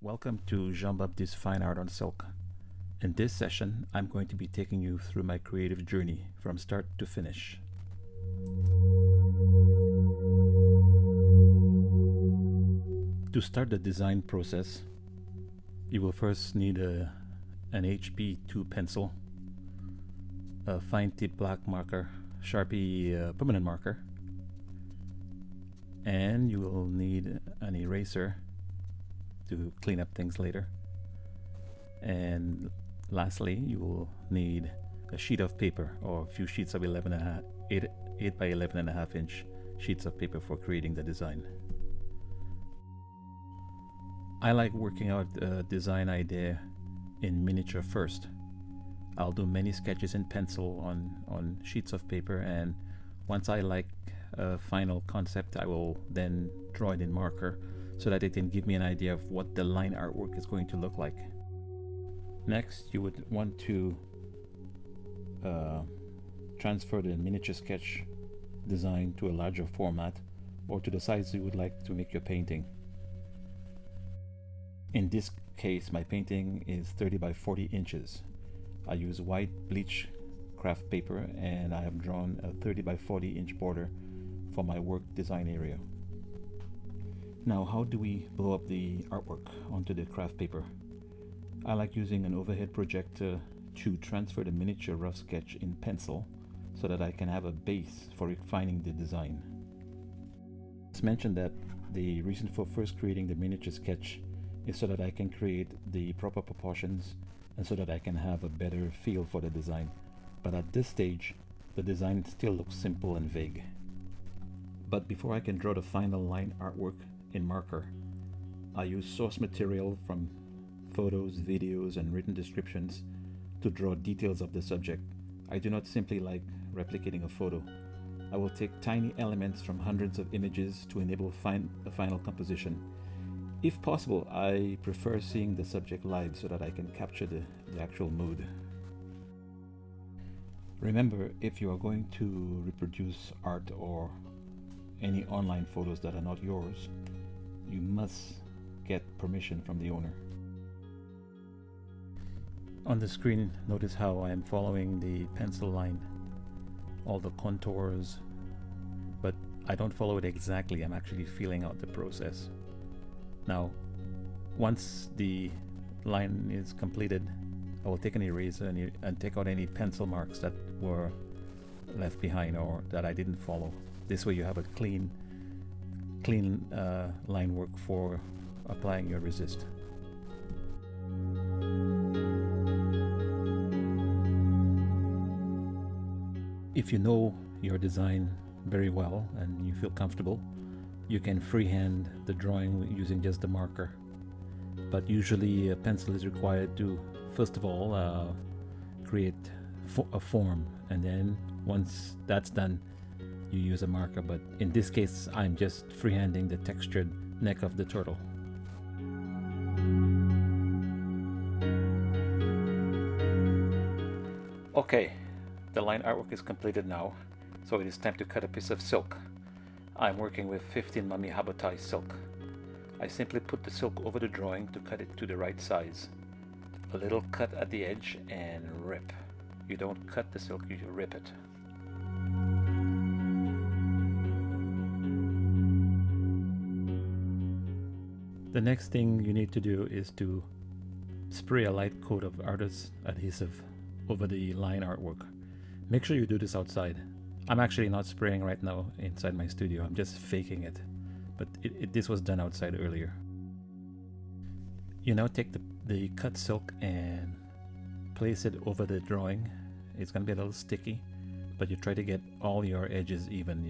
Welcome to Jean-Baptiste Fine Art on Silk. In this session, I'm going to be taking you through my creative journey from start to finish. To start the design process, you will first need an HB2 pencil, a fine tip black marker, Sharpie permanent marker, and you will need an eraser to clean up things later. And lastly, you will need a sheet of paper or a few sheets of 8 by 11.5 inch sheets of paper for creating the design. I like working out a design idea in miniature first. I'll do many sketches in pencil on sheets of paper, and once I like a final concept, I will then draw it in marker so that it can give me an idea of what the line artwork is going to look like. Next, you would want to transfer the miniature sketch design to a larger format or to the size you would like to make your painting. In this case, my painting is 30 by 40 inches. I use white bleach craft paper, and I have drawn a 30 by 40 inch border for my work design area. Now, how do we blow up the artwork onto the craft paper? I like using an overhead projector to transfer the miniature rough sketch in pencil so that I can have a base for refining the design. It's mentioned that the reason for first creating the miniature sketch is so that I can create the proper proportions and so that I can have a better feel for the design. But at this stage, the design still looks simple and vague. But before I can draw the final line artwork in marker, I use source material from photos, videos, and written descriptions to draw details of the subject. I do not simply like replicating a photo. I will take tiny elements from hundreds of images to enable a final composition. If possible, I prefer seeing the subject live so that I can capture the actual mood. Remember, if you are going to reproduce art or any online photos that are not yours, you must get permission from the owner. On the screen, notice how I am following the pencil line, all the contours, but I don't follow it exactly. I'm actually feeling out the process. Now, once the line is completed, I will take an eraser and take out any pencil marks that were left behind or that I didn't follow. This way you have a clean line work for applying your resist. If you know your design very well and you feel comfortable, you can freehand the drawing using just the marker. But usually a pencil is required to, first of all, create a form, and then once that's done, you use a marker. But in this case, I'm just freehanding the textured neck of the turtle. Okay, the line artwork is completed now, so it is time to cut a piece of silk. I'm working with 15 Mummy Habotai silk. I simply put the silk over the drawing to cut it to the right size. A little cut at the edge and rip. You don't cut the silk, you rip it. The next thing you need to do is to spray a light coat of artist adhesive over the line artwork. Make sure you do this outside. I'm actually not spraying right now inside my studio. I'm just faking it. But this was done outside earlier. You now take the cut silk and place it over the drawing. It's going to be a little sticky, but you try to get all your edges even.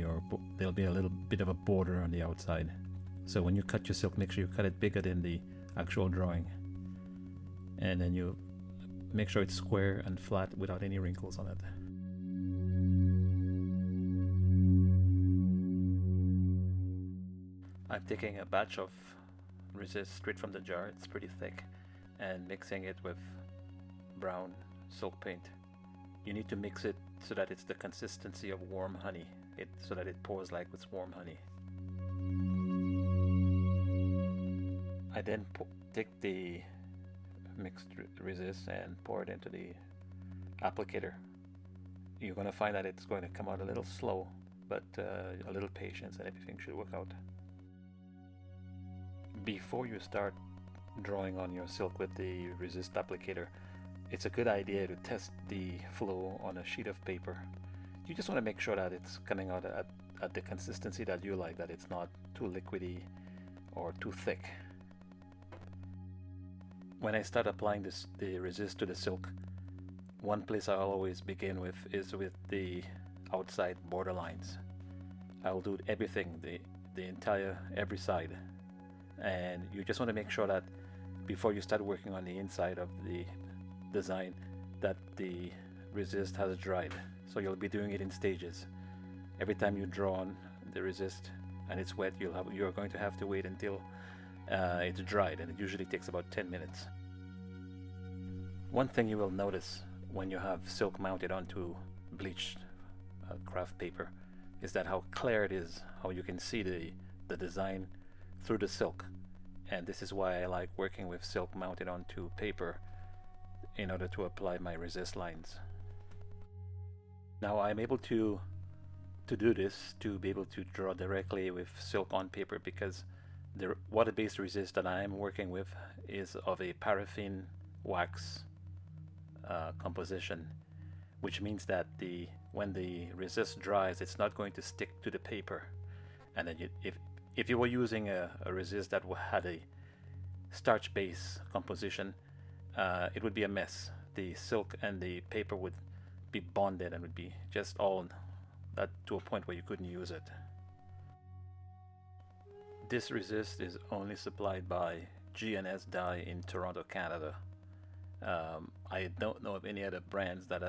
There'll be a little bit of a border on the outside. So when you cut your silk, make sure you cut it bigger than the actual drawing. And then you make sure it's square and flat without any wrinkles on it. I'm taking a batch of resist straight from the jar, it's pretty thick, and mixing it with brown silk paint. You need to mix it so that it's the consistency of warm honey, so that it pours like it's warm honey. I then take the mixed resist and pour it into the applicator, you're going to find that it's going to come out a little slow, but a little patience and everything should work out. Before you start drawing on your silk with the resist applicator, it's a good idea to test the flow on a sheet of paper. You just want to make sure that it's coming out at the consistency that you like, that it's not too liquidy or too thick. When I start applying the resist to the silk, one place I'll always begin with is with the outside border lines. I'll do everything, every side, and you just want to make sure that before you start working on the inside of the design that the resist has dried. So you'll be doing it in stages. Every time you draw on the resist and it's wet, you're going to have to wait until it's dried, and it usually takes about 10 minutes. One thing you will notice when you have silk mounted onto bleached craft paper is that how clear it is, how you can see the design through the silk. And this is why I like working with silk mounted onto paper in order to apply my resist lines. Now I'm able to do this, to be able to draw directly with silk on paper, because the water-based resist that I'm working with is of a paraffin wax composition, which means that when the resist dries, it's not going to stick to the paper. And then if you were using a resist that had a starch-based composition, it would be a mess. The silk and the paper would be bonded and would be just all that to a point where you couldn't use it. This resist is only supplied by G&S Dye in Toronto, Canada. I don't know of any other brands that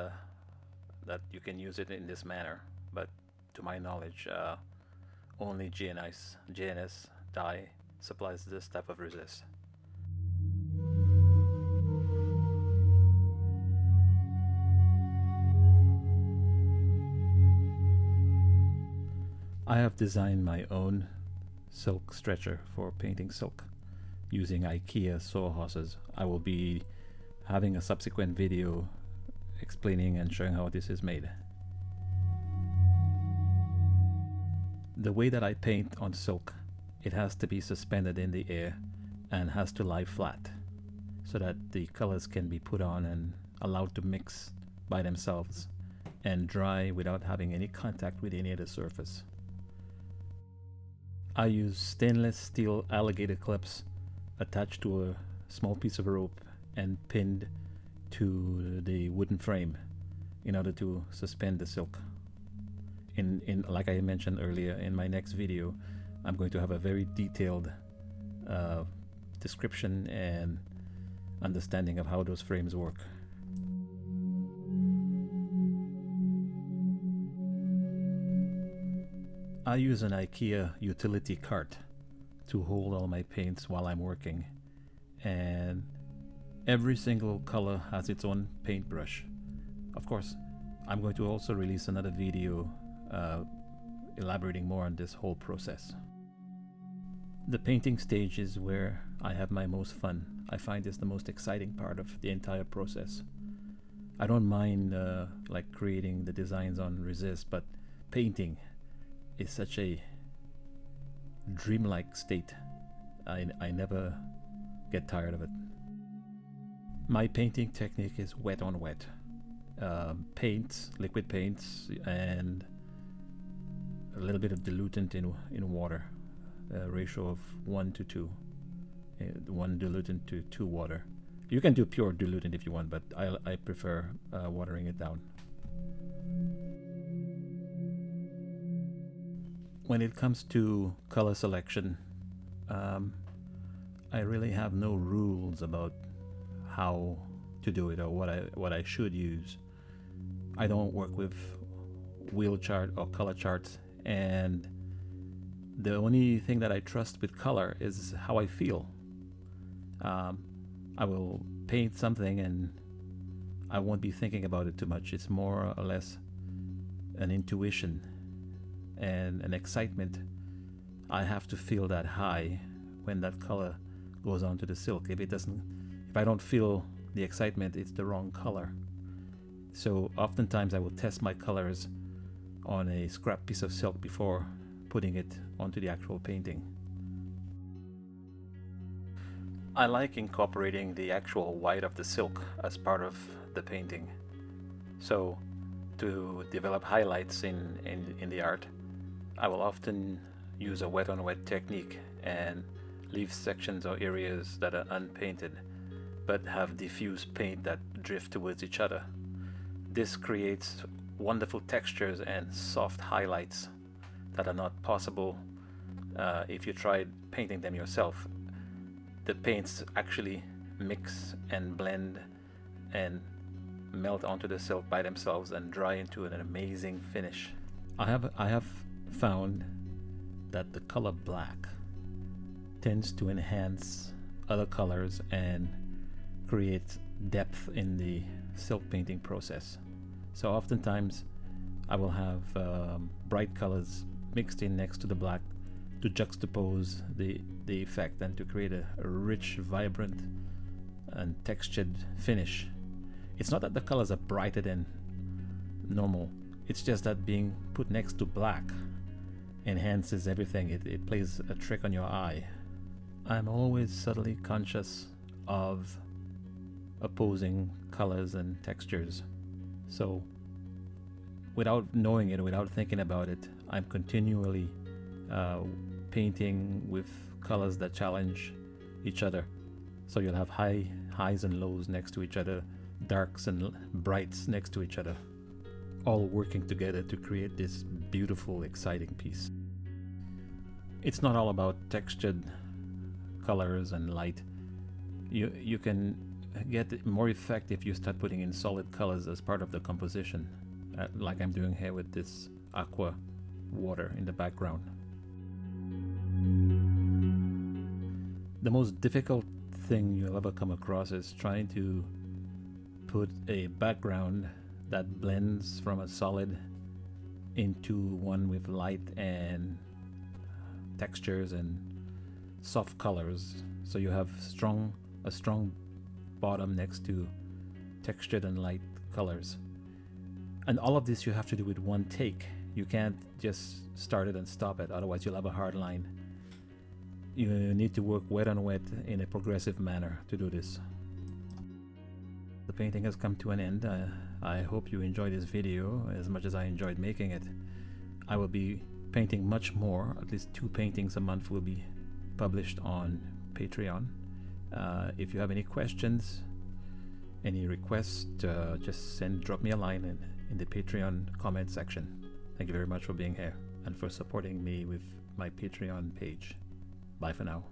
you can use it in this manner, but to my knowledge, only G&S Dye supplies this type of resist. I have designed my own silk stretcher for painting silk using IKEA sawhorses. I will be having a subsequent video explaining and showing how this is made. The way that I paint on silk, it has to be suspended in the air and has to lie flat so that the colors can be put on and allowed to mix by themselves and dry without having any contact with any other surface. I use stainless steel alligator clips attached to a small piece of rope and pinned to the wooden frame in order to suspend the silk. Like I mentioned earlier, in my next video, I'm going to have a very detailed description and understanding of how those frames work. I use an IKEA utility cart to hold all my paints while I'm working, and every single color has its own paintbrush. Of course, I'm going to also release another video elaborating more on this whole process. The painting stage is where I have my most fun. I find this the most exciting part of the entire process. I don't mind like creating the designs on resist, but painting is such a dreamlike state. I never get tired of it. My painting technique is wet on wet. Paints, liquid paints, and a little bit of dilutant in water. A ratio of 1 to 2. 1 dilutant to 2 water. You can do pure dilutant if you want, but I prefer watering it down. When it comes to color selection, I really have no rules about how to do it or what I should use. I don't work with wheel chart or color charts, and the only thing that I trust with color is how I feel. I will paint something and I won't be thinking about it too much. It's more or less an intuition and an excitement. I have to feel that high when that color goes onto the silk. If I don't feel the excitement, it's the wrong color. So oftentimes I will test my colors on a scrap piece of silk before putting it onto the actual painting. I like incorporating the actual white of the silk as part of the painting. So to develop highlights in the art, I will often use a wet on wet technique and leave sections or areas that are unpainted but have diffuse paint that drift towards each other. This creates wonderful textures and soft highlights that are not possible if you tried painting them yourself. The paints actually mix and blend and melt onto the silk by themselves and dry into an amazing finish. I have found that the color black tends to enhance other colors and create depth in the silk painting process. So oftentimes I will have bright colors mixed in next to the black to juxtapose the effect and to create a rich, vibrant and textured finish. It's not that the colors are brighter than normal, it's just that being put next to black enhances everything. It plays a trick on your eye. I'm always subtly conscious of opposing colors and textures. So without knowing it, without thinking about it, I'm continually painting with colors that challenge each other. So you'll have highs and lows next to each other, darks and brights next to each other, all working together to create this beautiful, exciting piece. It's not all about textured colors and light. You can get more effect if you start putting in solid colors as part of the composition, like I'm doing here with this aqua water in the background. The most difficult thing you'll ever come across is trying to put a background that blends from a solid into one with light and textures and soft colors, so you have a strong bottom next to textured and light colors. And all of this you have to do with one take. You can't just start it and stop it, otherwise you'll have a hard line. You need to work wet on wet in a progressive manner to do this. The painting has come to an end. I hope you enjoyed this video as much as I enjoyed making it. I will be painting much more. At least 2 paintings a month will be published on Patreon. If you have any questions, any requests, just drop me a line in the Patreon comment section. Thank you very much for being here and for supporting me with my Patreon page. Bye for now.